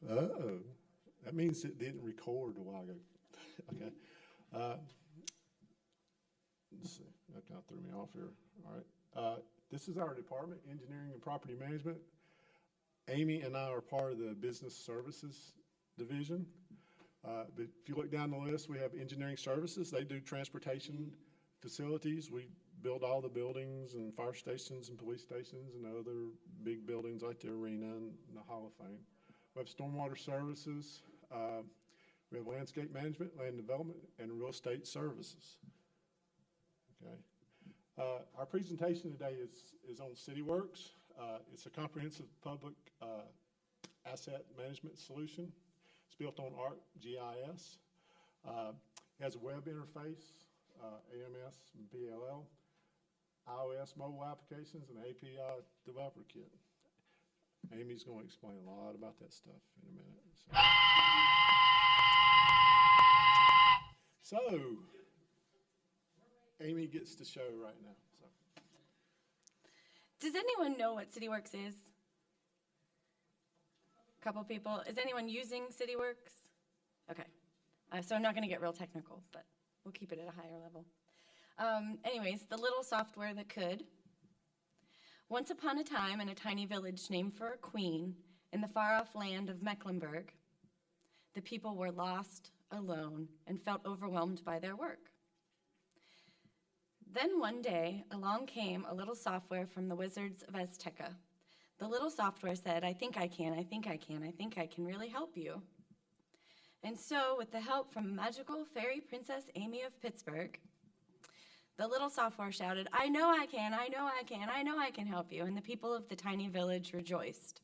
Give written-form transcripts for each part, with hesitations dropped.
Uh-oh. That means it didn't record a while ago. Okay. Let's see. That kind of threw me off here. All right. This is our department, Engineering and Property Management. Amy and I are part of the Business Services Division. But if you look down the list, we have Engineering Services. They do transportation facilities. We build all the buildings and fire stations and police stations and other big buildings like the arena and the Hall of Fame. We have Stormwater Services. We have Landscape Management, Land Development, and Real Estate Services. Okay. Our presentation today is on Cityworks. It's a comprehensive public asset management solution. It's built on ArcGIS. It has a web interface, AMS and PLL, iOS mobile applications, and API developer kit. Amy's going to explain a lot about that stuff in a minute. So Amy gets the show right now. So. Does anyone know what Cityworks is? A couple people. Is anyone using Cityworks? Okay. So I'm not going to get real technical, but we'll keep it at a higher level. Anyways, the little software that could. Once upon a time, in a tiny village named for a queen in the far-off land of Mecklenburg, the people were lost, alone, and felt overwhelmed by their work. Then one day, along came a little software from the wizards of Azteca. The little software said, I think I can really help you. And so, with the help from magical fairy princess Amy of Pittsburgh, the little software shouted, I know I can help you. And the people of the tiny village rejoiced.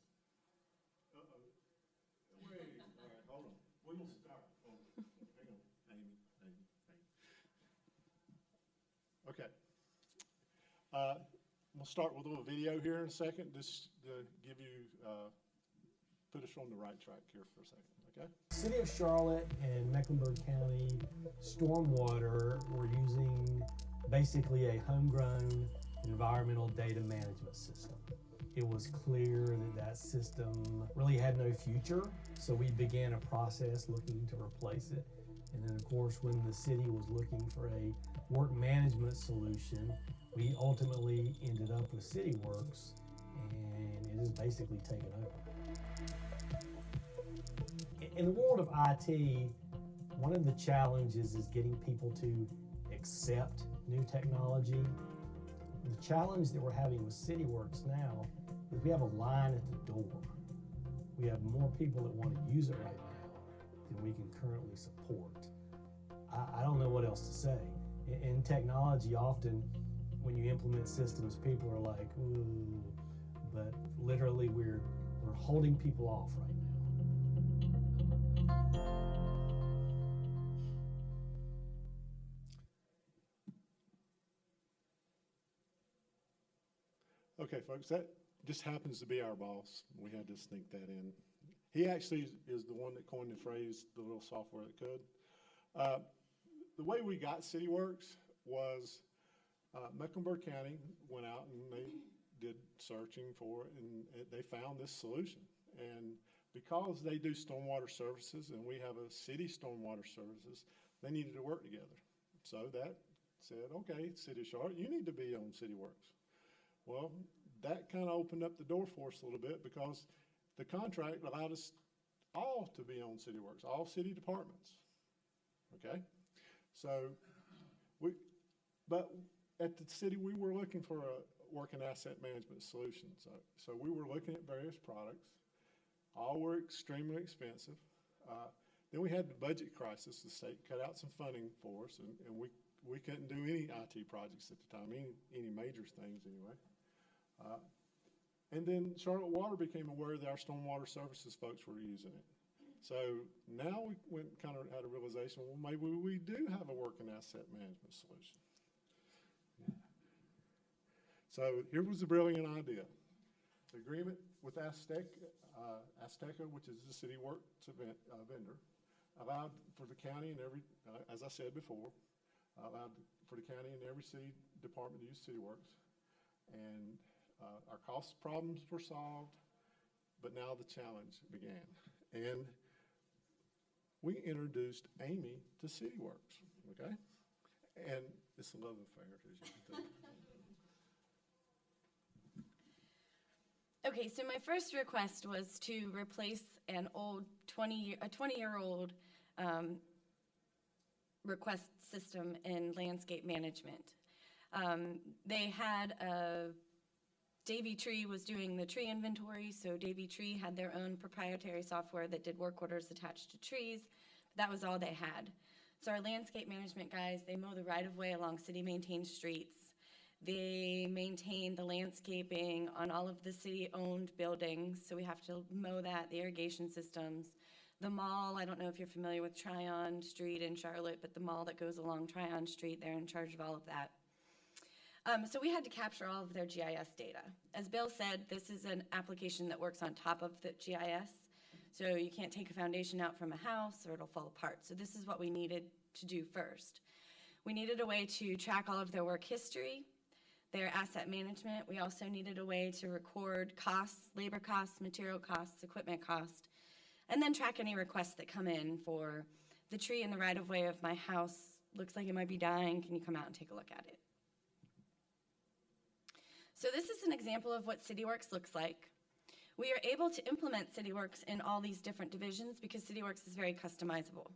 Wait, all right, hold on. We will start. Hang on, Amy. Okay. We'll start with a little video here in a second, just to give you, put us on the right track here for a second, okay? City of Charlotte and Mecklenburg County Stormwater were using basically a homegrown environmental data management system. It was clear that that system really had no future, so we began a process looking to replace it. And then, of course, when the city was looking for a work management solution, we ultimately ended up with Cityworks, and it has basically taken over. In the world of IT, one of the challenges is getting people to accept new technology. The challenge that we're having with Cityworks now is we have a line at the door. We have more people that want to use it right now than we can currently support. I don't know what else to say. In technology, often when you implement systems, people are like, ooh, but literally we're holding people off right now. Okay, folks, that just happens to be our boss. We had to sneak that in. He actually is the one that coined the phrase, the little software that could. The way we got Cityworks was Mecklenburg County went out and they did searching for it, and they found this solution. And because they do stormwater services and we have a city stormwater services, they needed to work together. So that said, okay, City of Charlotte, you need to be on Cityworks. Well, that kind of opened up the door for us a little bit because the contract allowed us all to be on Cityworks, all city departments, okay? So, but at the city, we were looking for a working asset management solution. So we were looking at various products. All were extremely expensive. Then we had the budget crisis. The state cut out some funding for us, and we couldn't do any IT projects at the time, any major things anyway. And then Charlotte Water became aware that our stormwater services folks were using it. So now we went kind of had a realization, well, maybe we do have a working asset management solution. Yeah. So here was the brilliant idea. The agreement with Azteca, which is the Cityworks vendor, allowed for the county and every, as I said before, allowed for the county and every city department to use Cityworks. And our cost problems were solved, but now the challenge began. And we introduced Amy to Cityworks, okay? And it's a love affair, as you can tell. Okay, so my first request was to replace an old 20-year-old request system in landscape management. They had Davy Tree was doing the tree inventory, so Davy Tree had their own proprietary software that did work orders attached to trees. But that was all they had. So our landscape management guys, they mow the right-of-way along city-maintained streets. They maintain the landscaping on all of the city-owned buildings, so we have to mow that, the irrigation systems. The mall, I don't know if you're familiar with Tryon Street in Charlotte, but the mall that goes along Tryon Street, they're in charge of all of that. So we had to capture all of their GIS data. As Bill said, this is an application that works on top of the GIS, so you can't take a foundation out from a house or it'll fall apart. So this is what we needed to do first. We needed a way to track all of their work history, their asset management. We also needed a way to record costs, labor costs, material costs, equipment costs, and then track any requests that come in for the tree in the right-of-way of my house. Looks like it might be dying. Can you come out and take a look at it? So this is an example of what Cityworks looks like. We are able to implement Cityworks in all these different divisions because Cityworks is very customizable.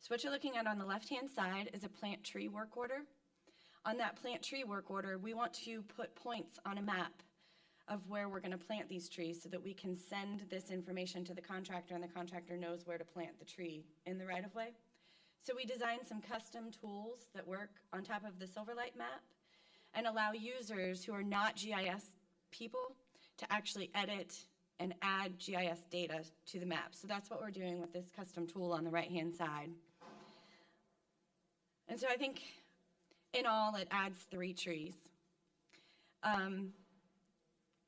So what you're looking at on the left-hand side is a plant tree work order. On that plant tree work order, we want to put points on a map of where we're going to plant these trees so that we can send this information to the contractor and the contractor knows where to plant the tree in the right-of-way. So we designed some custom tools that work on top of the Silverlight map and allow users who are not GIS people to actually edit and add GIS data to the map. So that's what we're doing with this custom tool on the right-hand side. And so I think in all, it adds 3 trees.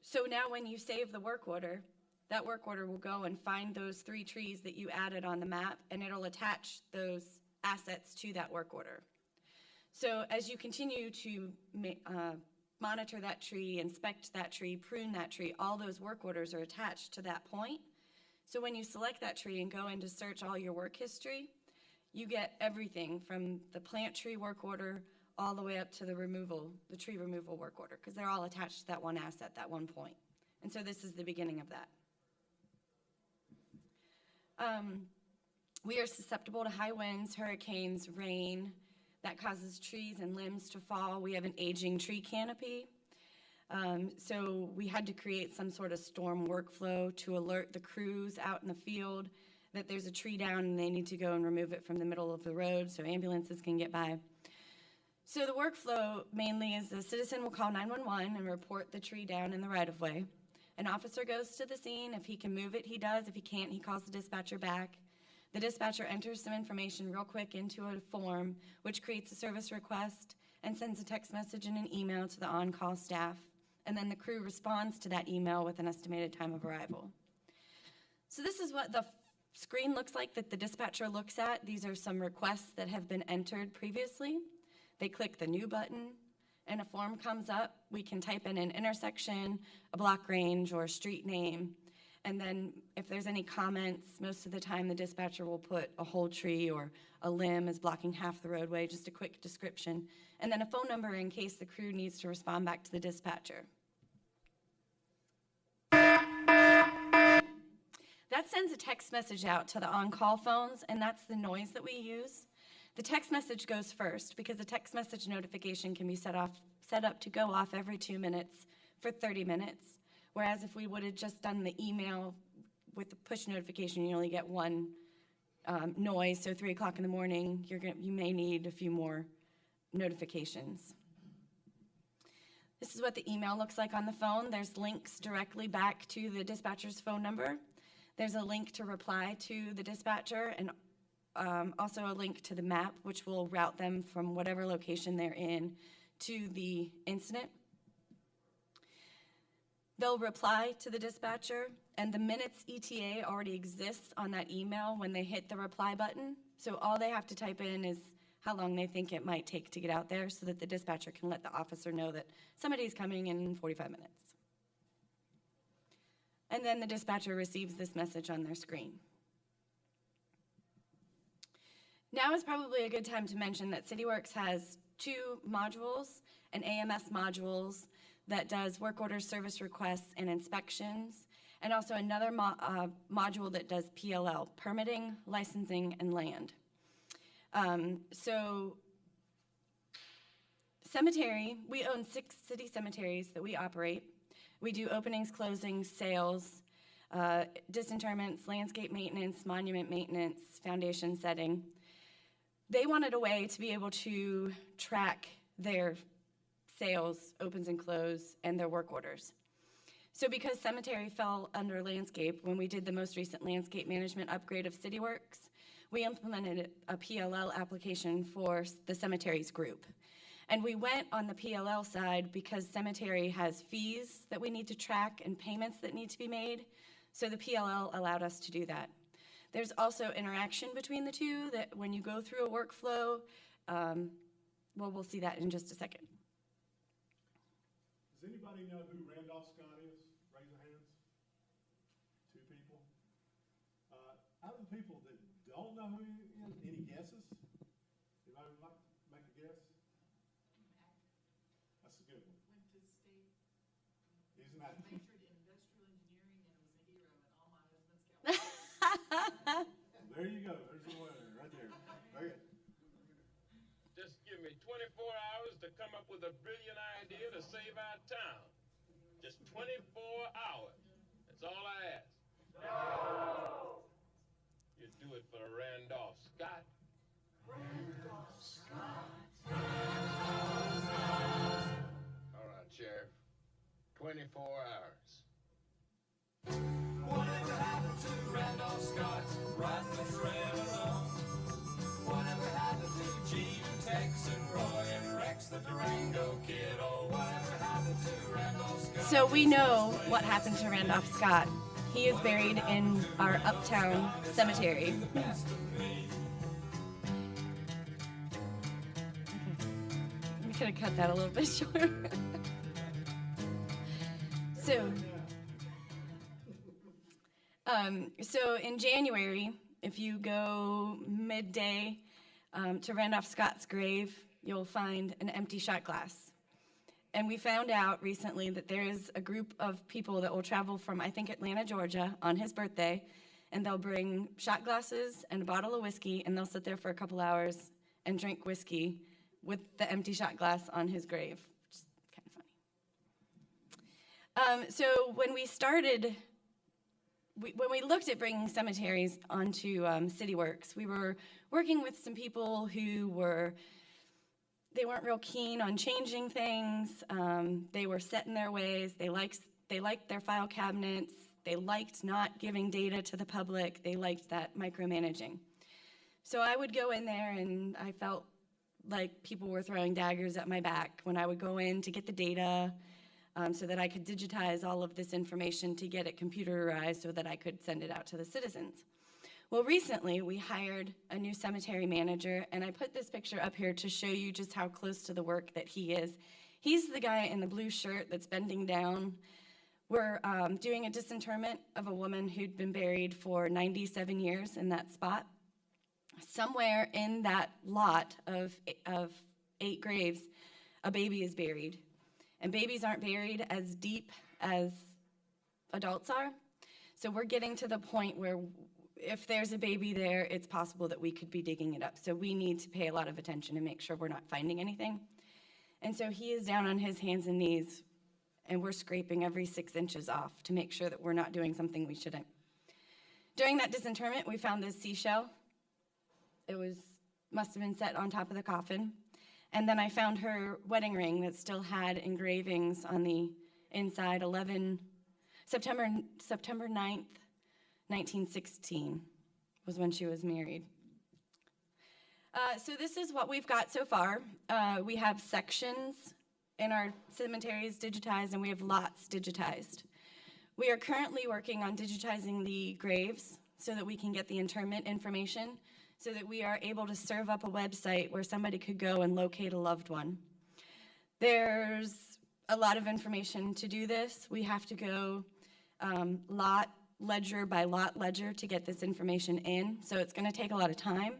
So now when you save the work order, that work order will go and find those 3 trees that you added on the map, and it'll attach those assets to that work order. So as you continue to monitor that tree, inspect that tree, prune that tree, all those work orders are attached to that point. So when you select that tree and go in to search all your work history, you get everything from the plant tree work order all the way up to the tree removal work order, because they're all attached to that one asset, that one point. And so this is the beginning of that. We are susceptible to high winds, hurricanes, rain. That causes trees and limbs to fall. We have an aging tree canopy. So we had to create some sort of storm workflow to alert the crews out in the field that there's a tree down and they need to go and remove it from the middle of the road so ambulances can get by. So the workflow mainly is the citizen will call 911 and report the tree down in the right-of-way. An officer goes to the scene. If he can move it, he does. If he can't, he calls the dispatcher back. The dispatcher enters some information real quick into a form, which creates a service request and sends a text message and an email to the on-call staff. And then the crew responds to that email with an estimated time of arrival. So this is what the screen looks like that the dispatcher looks at. These are some requests that have been entered previously. They click the new button and a form comes up. We can type in an intersection, a block range, or a street name. And then if there's any comments, most of the time the dispatcher will put a whole tree or a limb is blocking half the roadway, just a quick description, and then a phone number in case the crew needs to respond back to the dispatcher. That sends a text message out to the on-call phones, and that's the noise that we use. The text message goes first because the text message notification can be set up to go off every 2 minutes for 30 minutes. Whereas if we would have just done the email with the push notification, you only get one noise. So 3 o'clock in the morning, you may need a few more notifications. This is what the email looks like on the phone. There's links directly back to the dispatcher's phone number. There's a link to reply to the dispatcher and also a link to the map, which will route them from whatever location they're in to the incident. They'll reply to the dispatcher, and the minutes ETA already exists on that email when they hit the reply button. So all they have to type in is how long they think it might take to get out there so that the dispatcher can let the officer know that somebody's coming in 45 minutes. and then the dispatcher receives this message on their screen. Now is probably a good time to mention that Cityworks has 2 modules, an AMS modules that does work orders, service requests, and inspections, and also another module that does PLL, permitting, licensing, and land. So cemetery, we own 6 city cemeteries that we operate. We do openings, closings, sales, disinterments, landscape maintenance, monument maintenance, foundation setting. They wanted a way to be able to track their sales, opens and close, and their work orders. So because cemetery fell under landscape, when we did the most recent landscape management upgrade of Cityworks, we implemented a PLL application for the cemeteries group. And we went on the PLL side because cemetery has fees that we need to track and payments that need to be made. So the PLL allowed us to do that. There's also interaction between the two that when you go through a workflow, well, we'll see that in just a second. Does anybody know who Randolph Scott is? Raise your hands. 2 people. Out of the people that don't know who he is, any guesses? Anybody would like to make a guess? That's a good one. Went to state, He's an actor. majored in industrial engineering and was a hero in all my husband's calculations. There you go. There's the winner right there. Very good. Just give me 24 hours to come up with a brilliant idea to save our town. Just 24 hours. That's all I ask. No! You do it for Randolph Scott. Randolph Scott. All right, Sheriff. 24 hours. Whatever happened to Randolph Scott? Riding the train along. Whatever happened to Gene and Tex and Roy and Rex the Durango Kid? Oh, whatever happened to Randolph Scott? So we know what happened to Randolph Scott. He is buried in our uptown cemetery. We could have cut that a little bit shorter. So in January, if you go midday to Randolph Scott's grave, you'll find an empty shot glass. And we found out recently that there is a group of people that will travel from, I think, Atlanta, Georgia on his birthday, and they'll bring shot glasses and a bottle of whiskey, and they'll sit there for a couple hours and drink whiskey with the empty shot glass on his grave, which is kind of funny. So when we started, when we looked at bringing cemeteries onto Cityworks, we were working with some people who they weren't real keen on changing things. They were set in their ways. They liked their file cabinets. They liked not giving data to the public. They liked that micromanaging. So I would go in there and I felt like people were throwing daggers at my back when I would go in to get the data so that I could digitize all of this information to get it computerized so that I could send it out to the citizens. Well, recently we hired a new cemetery manager, and I put this picture up here to show you just how close to the work that he is. He's the guy in the blue shirt that's bending down. We're doing a disinterment of a woman who'd been buried for 97 years in that spot. Somewhere in that lot of 8 graves, a baby is buried. And babies aren't buried as deep as adults are. So we're getting to the point where if there's a baby there, it's possible that we could be digging it up. So we need to pay a lot of attention and make sure we're not finding anything. And so he is down on his hands and knees, and we're scraping every 6 inches off to make sure that we're not doing something we shouldn't. During that disinterment, we found this seashell. It must have been set on top of the coffin. And then I found her wedding ring that still had engravings on the inside, September 9th, 1916 was when she was married. So this is what we've got so far. We have sections in our cemeteries digitized, and we have lots digitized. We are currently working on digitizing the graves so that we can get the interment information, so that we are able to serve up a website where somebody could go and locate a loved one. There's a lot of information to do this. We have to go lot ledger by lot ledger to get this information in, so it's going to take a lot of time.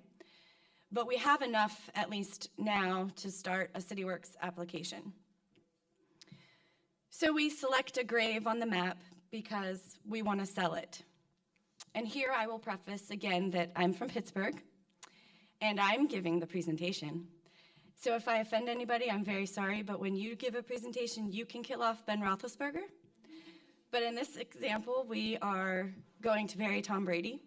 But we have enough, at least now, to start a Cityworks application. So we select a grave on the map because we want to sell it. And here I will preface again that I'm from Pittsburgh, and I'm giving the presentation. So if I offend anybody, I'm very sorry, but when you give a presentation, you can kill off Ben Roethlisberger. But in this example, we are going to bury Tom Brady.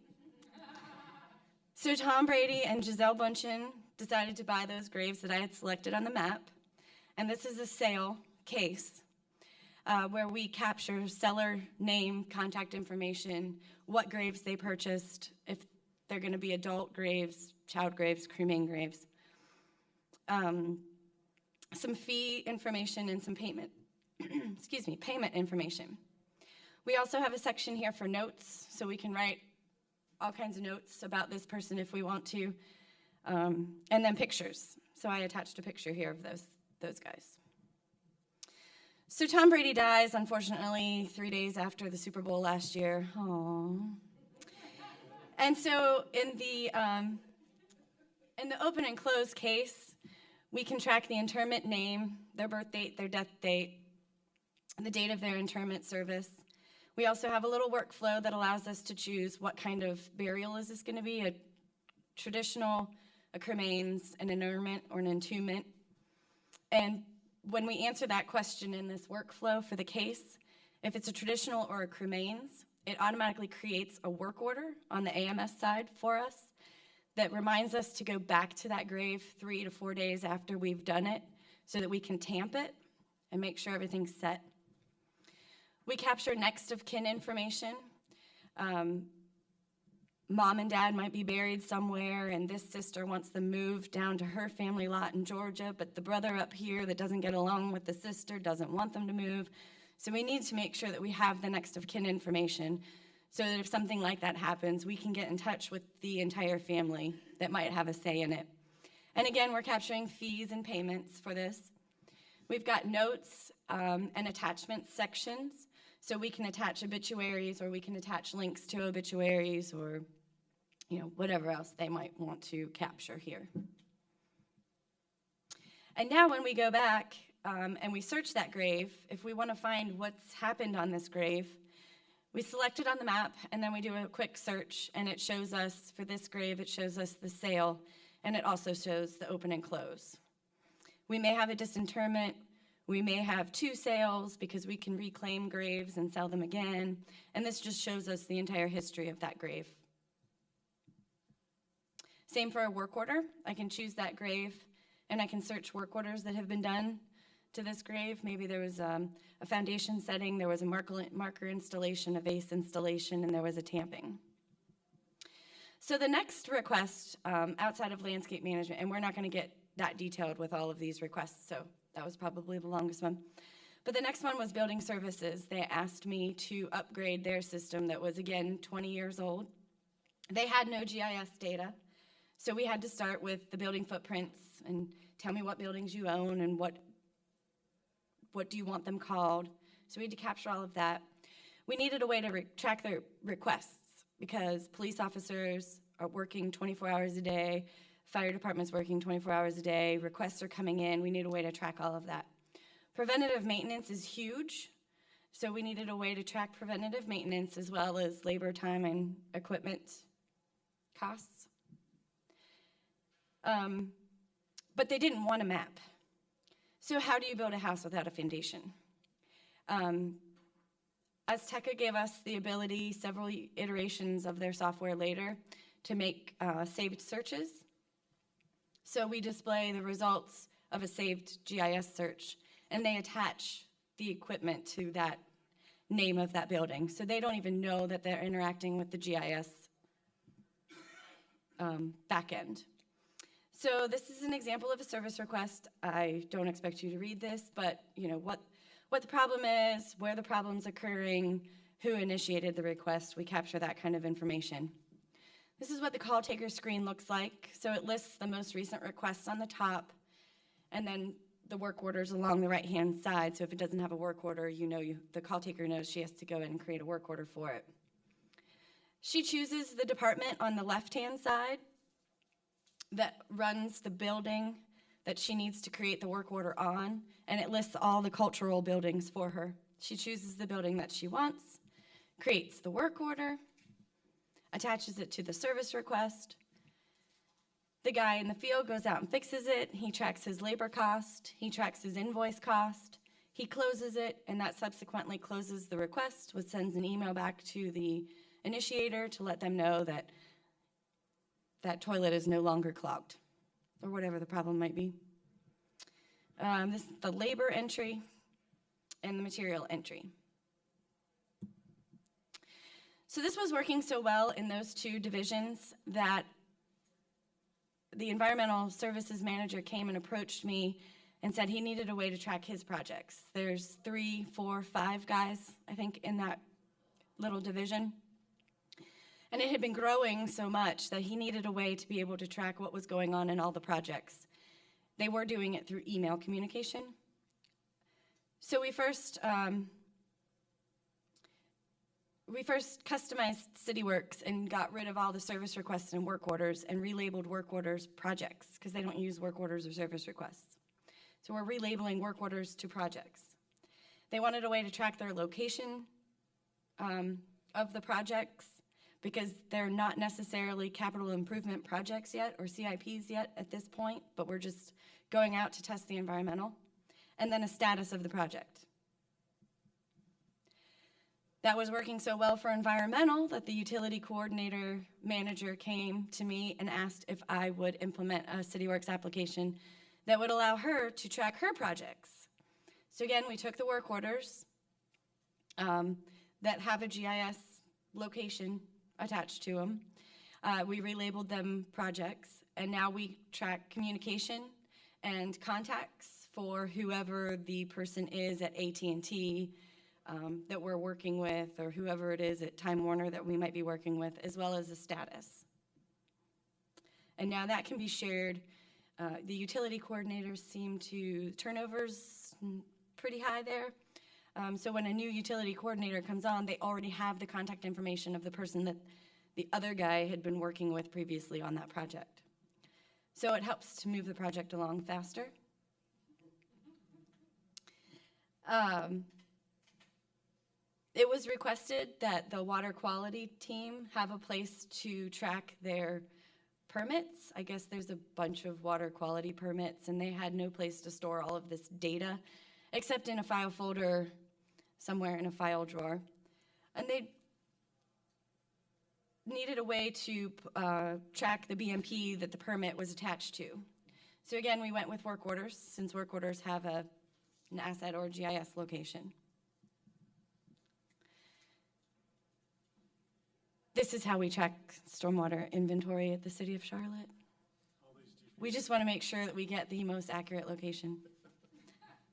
So Tom Brady and Gisele Bundchen decided to buy those graves that I had selected on the map. And this is a sale case where we capture seller name, contact information, what graves they purchased, if they're going to be adult graves, child graves, cremain graves, some fee information and some payment, payment information. We also have a section here for notes, so we can write all kinds of notes about this person if we want to, and then pictures. So I attached a picture here of those guys. So Tom Brady dies, unfortunately, 3 days after the Super Bowl last year. Aww. And so in the open and close case, we can track the interment name, their birth date, their death date, the date of their interment service. We also have a little workflow that allows us to choose what kind of burial is this going to be, a traditional, a cremains, an interment, or an entombment. And when we answer that question in this workflow for the case, if it's a traditional or a cremains, it automatically creates a work order on the AMS side for us that reminds us to go back to that grave 3 to 4 days after we've done it so that we can tamp it and make sure everything's set. We capture next of kin information. Mom and dad might be buried somewhere, and this sister wants them moved down to her family lot in Georgia, but the brother up here that doesn't get along with the sister doesn't want them to move. So we need to make sure that we have the next of kin information so that if something like that happens, we can get in touch with the entire family that might have a say in it. And again, we're capturing fees and payments for this. We've got notes and attachment sections, so we can attach obituaries or we can attach links to obituaries or whatever else they might want to capture here. And now when we go back and we search that grave, if we want to find what's happened on this grave, we select it on the map and then we do a quick search and it shows us, for this grave, it shows us the sale and it also shows the open and close. We may have a disinterment, we may have 2 sales because we can reclaim graves and sell them again, and this just shows us the entire history of that grave. Same for a work order. I can choose that grave, and I can search work orders that have been done to this grave. Maybe there was a foundation setting, there was a marker installation, a vase installation, and there was a tamping. So the next request outside of landscape management, and we're not going to get that detailed with all of these requests, so that was probably the longest one. But the next one was building services. They asked me to upgrade their system that was, again, 20 years old. They had no GIS data. So we had to start with the building footprints and tell me what buildings you own and what do you want them called. So we had to capture all of that. We needed a way to track their requests because police officers are working 24 hours a day, fire department's working 24 hours a day, requests are coming in. We need a way to track all of that. Preventative maintenance is huge. So we needed a way to track preventative maintenance as well as labor time and equipment costs. But they didn't want a map. So how do you build a house without a foundation? Azteca gave us the ability, several iterations of their software later, to make saved searches. So we display the results of a saved GIS search, and they attach the equipment to that name of that building. So they don't even know that they're interacting with the GIS backend. So this is an example of a service request. I don't expect you to read this, but what the problem is, where the problem's occurring, who initiated the request, we capture that kind of information. This is what the call taker screen looks like. So it lists the most recent requests on the top, and then the work orders along the right-hand side. So if it doesn't have a work order, the call taker knows she has to go in and create a work order for it. She chooses the department on the left-hand side that runs the building that she needs to create the work order on, and it lists all the cultural buildings for her. She chooses the building that she wants, creates the work order, attaches it to the service request. The guy in the field goes out and fixes it. He tracks his labor cost. He tracks his invoice cost. He closes it, and that subsequently closes the request, which sends an email back to the initiator to let them know that that toilet is no longer clogged, or whatever the problem might be. This is the labor entry and the material entry. So this was working so well in those two divisions that the environmental services manager came and approached me and said he needed a way to track his projects. There's 3, 4, 5 guys, I think, in that little division. And it had been growing so much that he needed a way to be able to track what was going on in all the projects. They were doing it through email communication. So we first customized Cityworks and got rid of all the service requests and work orders and relabeled work orders projects because they don't use work orders or service requests. So we're relabeling work orders to projects. They wanted a way to track their location of the projects because they're not necessarily capital improvement projects yet or CIPs yet at this point, but we're just going out to test the environmental, and then a status of the project. That was working so well for environmental that the utility coordinator manager came to me and asked if I would implement a Cityworks application that would allow her to track her projects. So again, we took the work orders that have a GIS location attached to them. We relabeled them projects, and now we track communication and contacts for whoever the person is at AT&T that we're working with, or whoever it is at Time Warner that we might be working with, as well as the status. And now that can be shared. The utility coordinators seem to, turnover's pretty high there. So when a new utility coordinator comes on, they already have the contact information of the person that the other guy had been working with previously on that project. So it helps to move the project along faster. It was requested that the water quality team have a place to track their permits. I guess there's a bunch of water quality permits, and they had no place to store all of this data except in a file folder somewhere in a file drawer. And they needed a way to track the BMP that the permit was attached to. So again, we went with work orders, since work orders have an asset or GIS location. This is how we track stormwater inventory at the City of Charlotte. We just want to make sure that we get the most accurate location.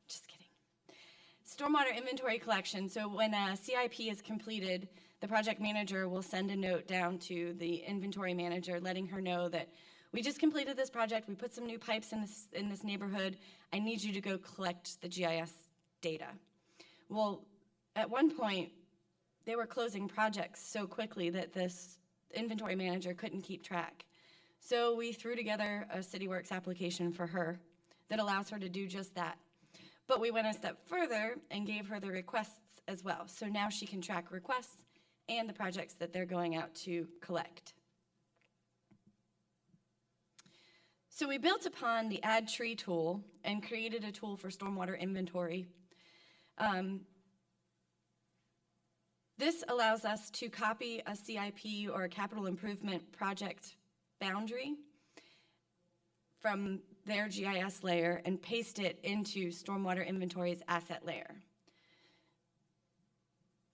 Just kidding. Stormwater inventory collection. So when a CIP is completed, the project manager will send a note down to the inventory manager letting her know that we just completed this project, we put some new pipes in this neighborhood, I need you to go collect the GIS data. Well, at one point, they were closing projects so quickly that this inventory manager couldn't keep track. So we threw together a Cityworks application for her that allows her to do just that. But we went a step further and gave her the requests as well. So now she can track requests and the projects that they're going out to collect. So we built upon the Add Tree tool and created a tool for stormwater inventory. This allows us to copy a CIP or a capital improvement project boundary from their GIS layer and paste it into stormwater inventory's asset layer.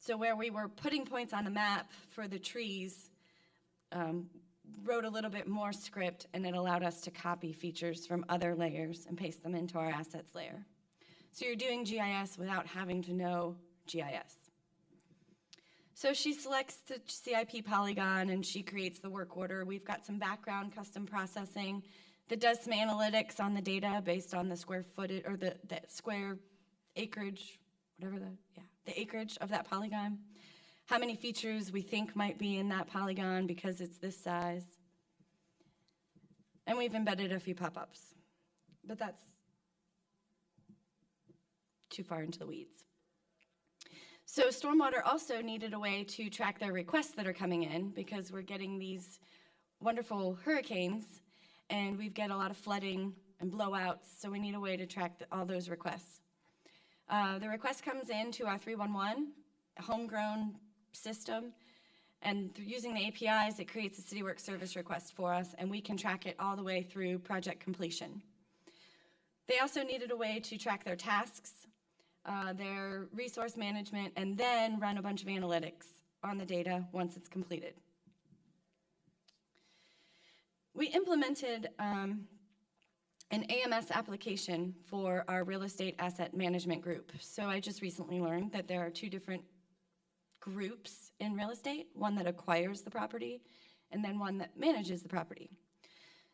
So where we were putting points on the map for the trees, wrote a little bit more script, and it allowed us to copy features from other layers and paste them into our assets layer. So you're doing GIS without having to know GIS. So she selects the CIP polygon and she creates the work order. We've got some background custom processing that does some analytics on the data based on the square footage, or the square acreage, the acreage of that polygon. How many features we think might be in that polygon because it's this size. And we've embedded a few pop-ups, but that's too far into the weeds. So Stormwater also needed a way to track their requests that are coming in, because we're getting these wonderful hurricanes and we've got a lot of flooding and blowouts, so we need a way to track all those requests. The request comes in to our 311, a homegrown system, and through using the APIs, it creates a Cityworks service request for us, and we can track it all the way through project completion. They also needed a way to track their tasks, their resource management, and then run a bunch of analytics on the data once it's completed. We implemented an AMS application for our real estate asset management group. So I just recently learned that there are two different groups in real estate, one that acquires the property and then one that manages the property.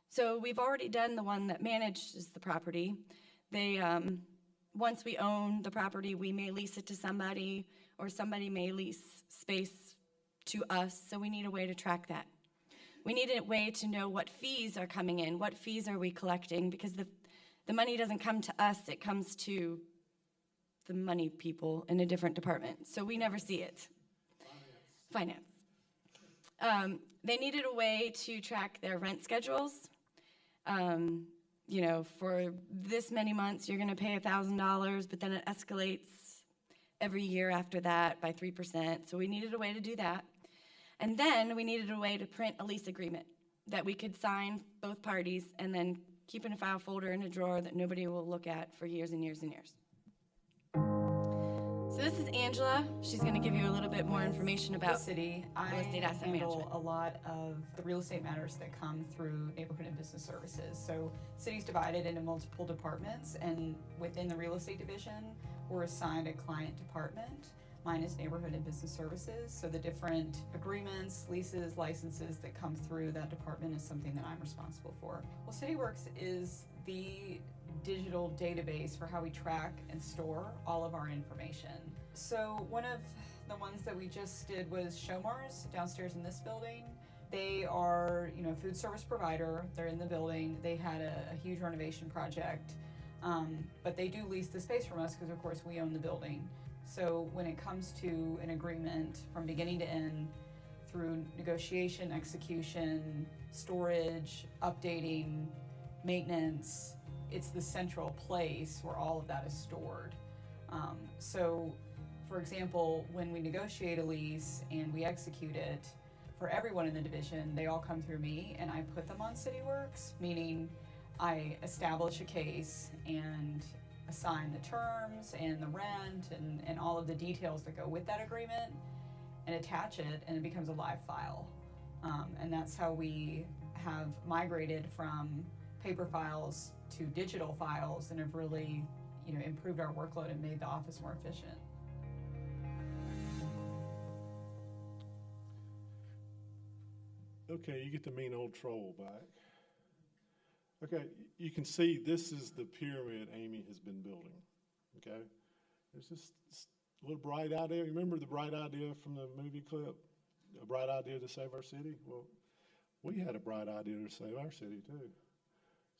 So we've already done the one that manages the property. They, once we own the property, we may lease it to somebody, or somebody may lease space to us, so we need a way to track that. We need a way to know what fees are coming in, what fees are we collecting, because the money doesn't come to us, it comes to the money people in a different department, so we never see it. Finance. They needed a way to track their rent schedules. You know, for this many months, you're gonna pay $1,000, but then it escalates every year after that by 3%, so we needed a way to do that. And then we needed a way to print a lease agreement that we could sign both parties and then keep in a file folder in a drawer that nobody will look at for years and years and years. So this is Angela. She's going to give you a little bit more information about the city. real estate asset handle management. a lot of the real estate matters that come through neighborhood and business services. So city's divided into multiple departments, and within the real estate division, we're assigned a client department. Mine is neighborhood and business services. So the different agreements, leases, licenses that come through that department is something that I'm responsible for. Well, Cityworks is the digital database for how we track and store all of our information. So one of the ones that we just did was Showmars downstairs in this building. They are, you know, food service provider. They're in the building. They had a huge renovation project, but they do lease the space from us because, of course, we own the building. So when it comes to an agreement from beginning to end, through negotiation, execution, storage, updating, maintenance, it's the central place where all of that is stored. So, for example, when we negotiate a lease and we execute it, for everyone in the division, they all come through me and I put them on Cityworks, meaning I establish a case and assign the terms and the rent and all of the details that go with that agreement and attach it, and it becomes a live file. And that's how we have migrated from paper files to digital files and have really, you know, improved our workload and made the office more efficient. Okay, you get the mean old troll back. Okay, you can see this is the pyramid Amy has been building, okay? There's this little bright idea. Remember the bright idea from the movie clip? A bright idea to save our city? Well, we had a bright idea to save our city too.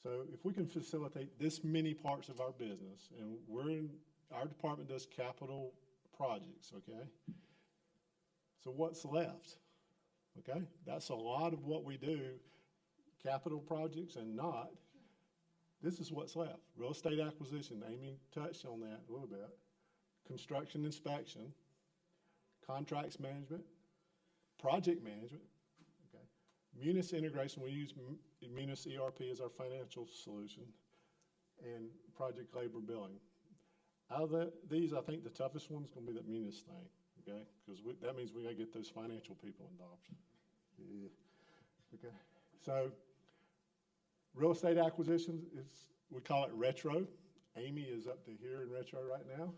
So if we can facilitate this many parts of our business, and our department does capital projects, okay? So what's left? Okay, that's a lot of what we do, capital projects and not. This is what's left. Real estate acquisition, Amy touched on that a little bit. Construction inspection, contracts management, project management, okay. Munis integration, we use Munis ERP as our financial solution, and project labor billing. Out of these, I think the toughest one's gonna be that Munis thing. Okay, because that means we gotta get those financial people involved. Yeah. Okay, so real estate acquisitions, we call it retro. Amy is up to here in retro right now.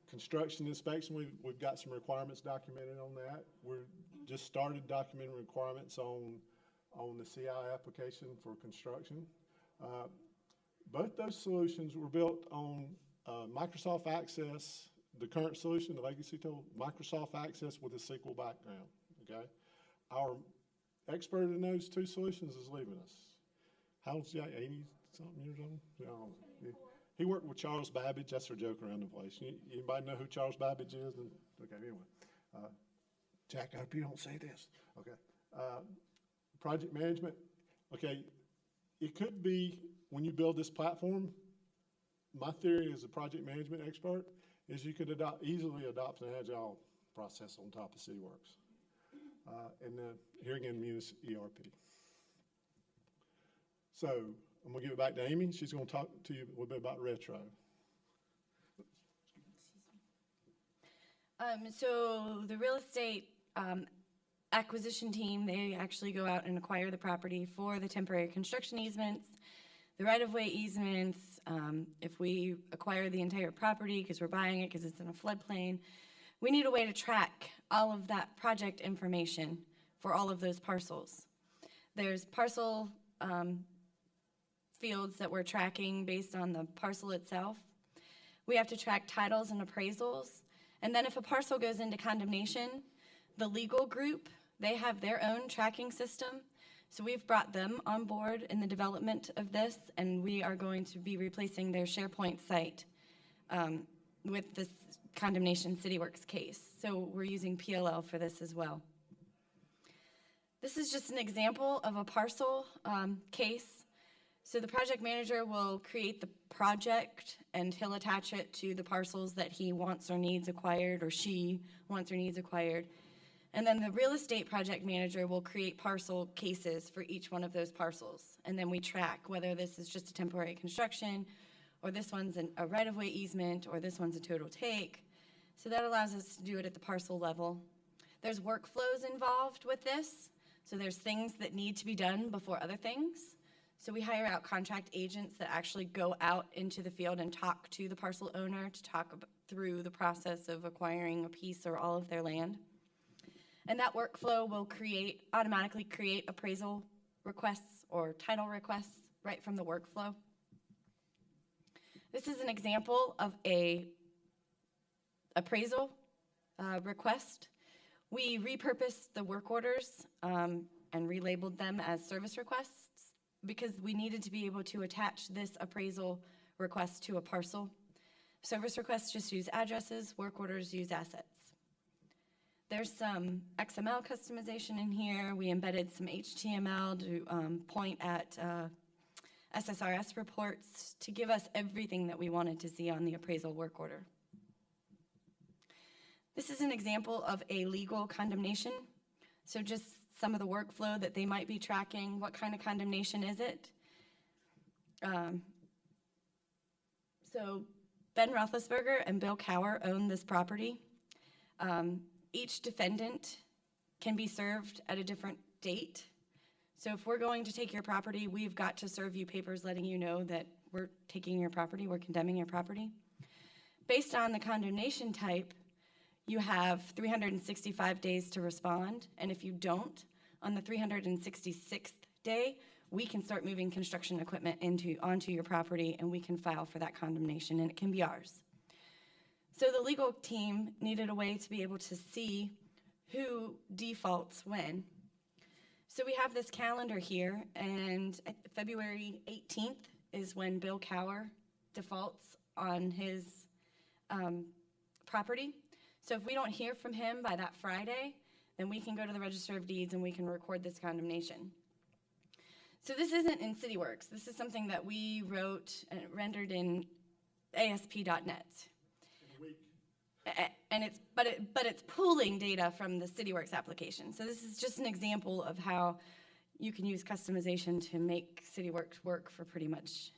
Construction inspection, we've got some requirements documented on that. We're just started documenting requirements on on the CI application for construction. Both those solutions were built on Microsoft Access, the current solution, the legacy tool, Microsoft Access with a SQL background, okay? Our expert in those two solutions is leaving us. How old's he, 80-something years old? I don't know. He worked with Charles Babbage. That's our joke around the place. Anybody know who Charles Babbage is? Okay, anyway. Jack, I hope you don't say this. Okay. Project management. Okay, it could be when you build this platform, my theory as a project management expert is you could easily adopt an agile process on top of Cityworks. And then here again, Munis ERP. So I'm gonna give it back to Amy. She's gonna talk to you a little bit about retro. So the real estate acquisition team, they actually go out and acquire the property for the temporary construction easements, the right-of-way easements. If we acquire the entire property because we're buying it because it's in a floodplain, we need a way to track all of that project information for all of those parcels. There's parcel fields that we're tracking based on the parcel itself. We have to track titles and appraisals. And then if a parcel goes into condemnation, the legal group, they have their own tracking system. So we've brought them on board in the development of this, and we are going to be replacing their SharePoint site with this Condemnation Cityworks case. So we're using PLL for this as well. This is just an example of a parcel case. So the project manager will create the project and he'll attach it to the parcels that he wants or needs acquired, or she wants or needs acquired. And then the real estate project manager will create parcel cases for each one of those parcels. And then we track whether this is just a temporary construction, or this one's a right-of-way easement, or this one's a total take. So that allows us to do it at the parcel level. There's workflows involved with this. So there's things that need to be done before other things. So we hire out contract agents that actually go out into the field and talk to the parcel owner to talk through the process of acquiring a piece or all of their land. And that workflow will automatically create appraisal requests or title requests right from the workflow. This is an example of a appraisal request. We repurposed the work orders and relabeled them as service requests because we needed to be able to attach this appraisal request to a parcel. Service requests just use addresses, work orders use assets. There's some XML customization in here. We embedded some HTML to point at SSRS reports to give us everything that we wanted to see on the appraisal work order. This is an example of a legal condemnation. So just some of the workflow that they might be tracking. What kind of condemnation is it? So Ben Roethlisberger and Bill Cower own this property. Each defendant can be served at a different date. So if we're going to take your property, we've got to serve you papers letting you know that we're taking your property, we're condemning your property. Based on the condemnation type, you have 365 days to respond, and if you don't, on the 366th day, we can start moving construction equipment onto your property, and we can file for that condemnation, and it can be ours. So the legal team needed a way to be able to see who defaults when. So we have this calendar here, and February 18th is when Bill Cower defaults on his property. So if we don't hear from him by that Friday, then we can go to the Register of Deeds and we can record this condemnation. So this isn't in Cityworks. This is something that we wrote and rendered in ASP.NET. And it's pooling data from the Cityworks application. So this is just an example of how you can use customization to make Cityworks work for pretty much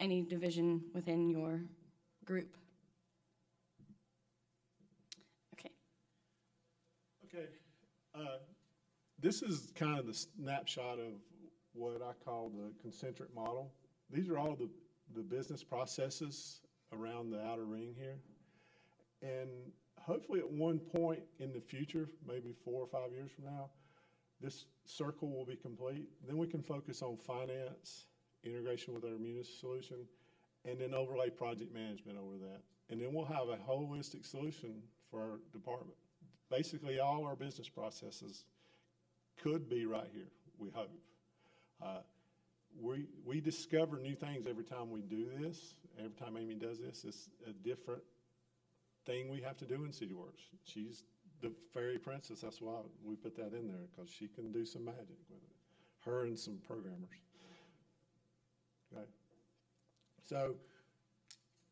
any division within your group. Okay. Okay. This is kind of the snapshot of what I call the concentric model. These are all the business processes around the outer ring here. And hopefully at one point in the future, maybe 4 or 5 years from now, this circle will be complete. Then we can focus on finance, integration with our Munis solution, and then overlay project management over that. And then we'll have a holistic solution for our department. Basically, all our business processes could be right here, we hope. We discover new things every time we do this. Every time Amy does this, it's a different thing we have to do in Cityworks. She's the fairy princess. That's why we put that in there, because she can do some magic with it. Her and some programmers. Okay. So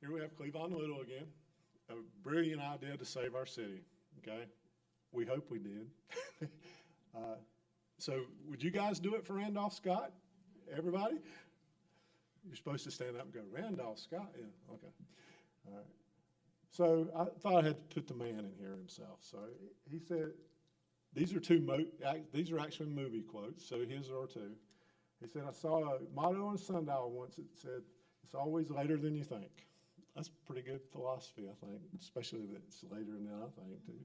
here we have Cleavon Little again. A brilliant idea to save our city. Okay. We hope we did. So would you guys do it for Randolph Scott? Everybody? You're supposed to stand up and go, Randolph Scott? Yeah, okay. All right. So I thought I had to put the man in here himself. So he said, these are actually movie quotes, so his are two. He said, I saw a motto on a sundial once that said, it's always later than you think. That's pretty good philosophy, I think, especially that it's later than I think, too.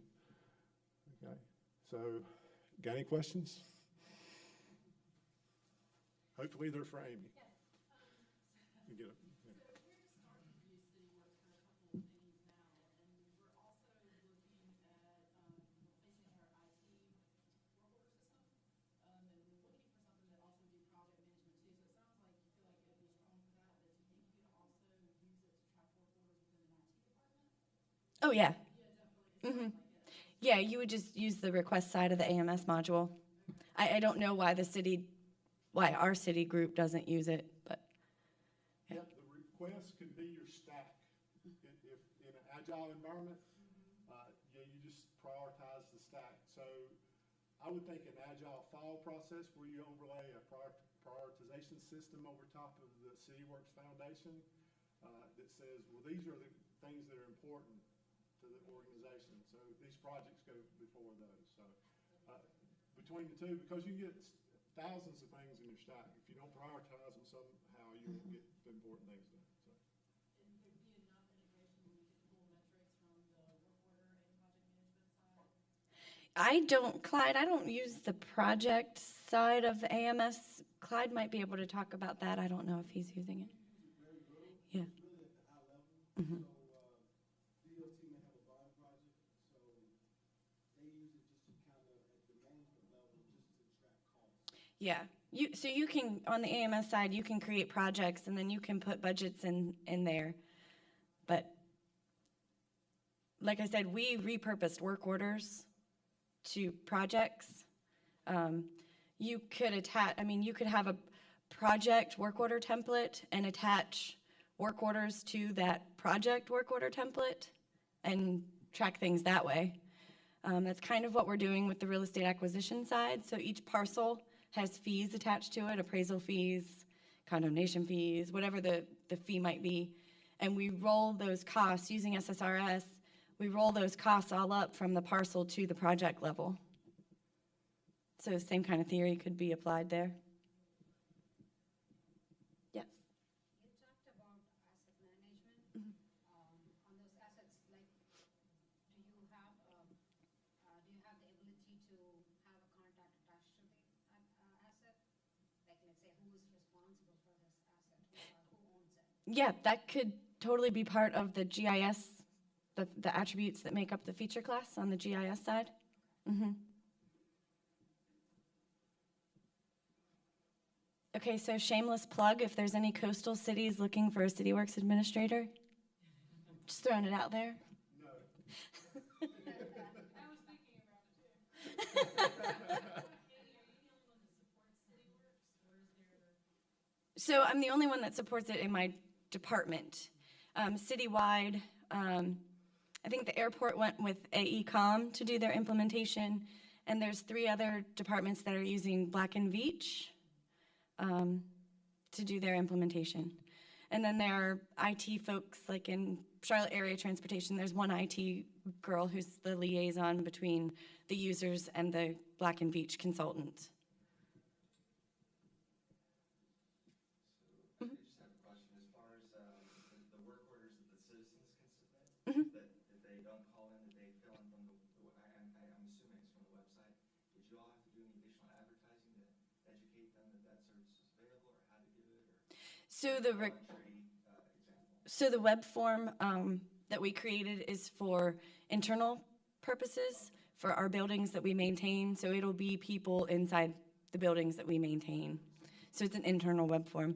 Okay, so got any questions? Hopefully they're for Amy. You get it. Yeah. So we're just starting to use Cityworks for a couple of things now, and we're also looking at replacing our IT work order system. And we're looking for something that also would do project management too. So it sounds like you feel like it would be strong for that, but do you think you could also use it to track work orders within an IT department? Oh, yeah. Yeah, definitely. Mhm. Yeah, you would just use the request side of the AMS module. I don't know why our city group doesn't use it, but Yeah, the request could be your stack. If in an agile environment, you just prioritize the stack. So I would think an agile file process where you overlay a prioritization system over top of the Cityworks foundation that says, well, these are the things that are important to the organization. So these projects go before those. So between the two, because you get thousands of things in your stack. If you don't prioritize them somehow, you won't get the important things done. So. And there'd be enough integration where you could pull metrics from the work order and project management side? Clyde, I don't use the project side of the AMS. Clyde might be able to talk about that. I don't know if he's using it. Yeah. Mm-hmm. DOT may have a bond project, so they use it just to kind of, at the management level, just to track costs. Yeah, so you can, on the AMS side, you can create projects and then you can put budgets in there. But like I said, we repurposed work orders to projects. You could you could have a project work order template and attach work orders to that project work order template and track things that way. That's kind of what we're doing with the real estate acquisition side. So each parcel has fees attached to it, appraisal fees, condemnation fees, whatever the fee might be. And we roll those costs using SSRS. We roll those costs all up from the parcel to the project level. So the same kind of theory could be applied there. Yes. You talked about asset management. On those assets, like, do you have the ability to have a contact attached to the asset? Like, let's say, who is responsible for this asset? Who owns it? Yeah, that could totally be part of the GIS, the attributes that make up the feature class on the GIS side. Mm-hmm. Okay, so shameless plug, if there's any coastal cities looking for a Cityworks administrator, just throwing it out there. No. I was thinking about it too. Amy, are you the only one that supports Cityworks, or is there? So I'm the only one that supports it in my department. Citywide, I think the airport went with AECom to do their implementation, and there's 3 other departments that are using Black and Veatch to do their implementation. And then there are IT folks, like in Charlotte area transportation, there's one IT girl who's the liaison between the users and the Black and Veatch consultant. I just have a question as far as the work orders that the citizens can submit, that if they don't call in, that they fill in from I'm assuming it's from the website. Did you all have to do any additional So the, re- so the web form that we created is for internal purposes, for our buildings that we maintain. So it'll be people inside the buildings that we maintain. So it's an internal web form.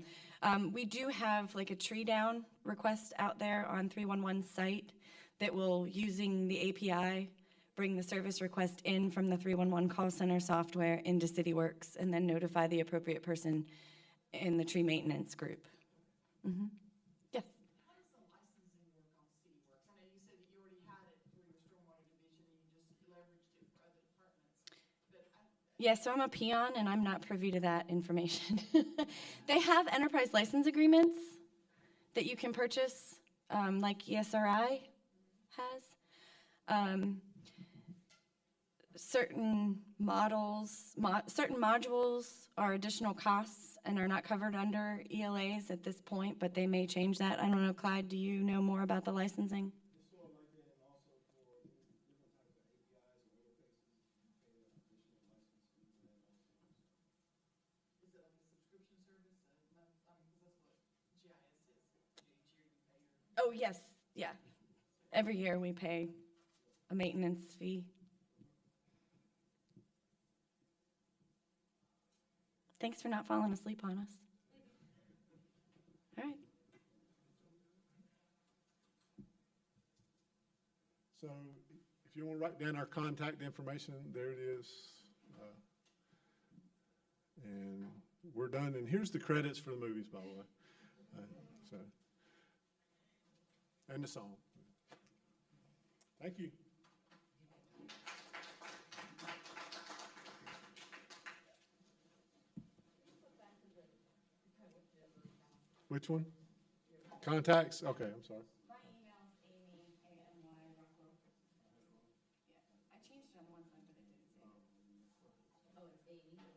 We do have like a tree down request out there on 311's site that will, using the API, bring the service request in from the 311 call center software into Cityworks and then notify the appropriate person in the tree maintenance group. Yes. How does the licensing work on Cityworks? I know you said that you already had it through your stormwater division and you just leveraged it for other departments. But Yeah, so I'm a peon and I'm not privy to that information. They have enterprise license agreements that you can purchase, like ESRI has. Certain certain modules are additional costs and are not covered under ELAs at this point, but they may change that. I don't know, Clyde, do you know more about the licensing? It's sort of like that, and also for different types of APIs or interfaces, you pay an additional license fee for that also. is it like a subscription service? Because that's what GIS is. Each year you pay your. Oh, yes, yeah. Every year we pay a maintenance fee. Thanks for not falling asleep on us. All right. So if you want to write down our contact information, there it is. And we're done. And here's the credits for the movies, by the way. So, and the song. Thank you. Which one? Contacts? Okay, I'm sorry. My email is Amy, A-M-Y, Rockwell. Yeah, I changed it on one side, but it didn't say. Oh, it's Amy?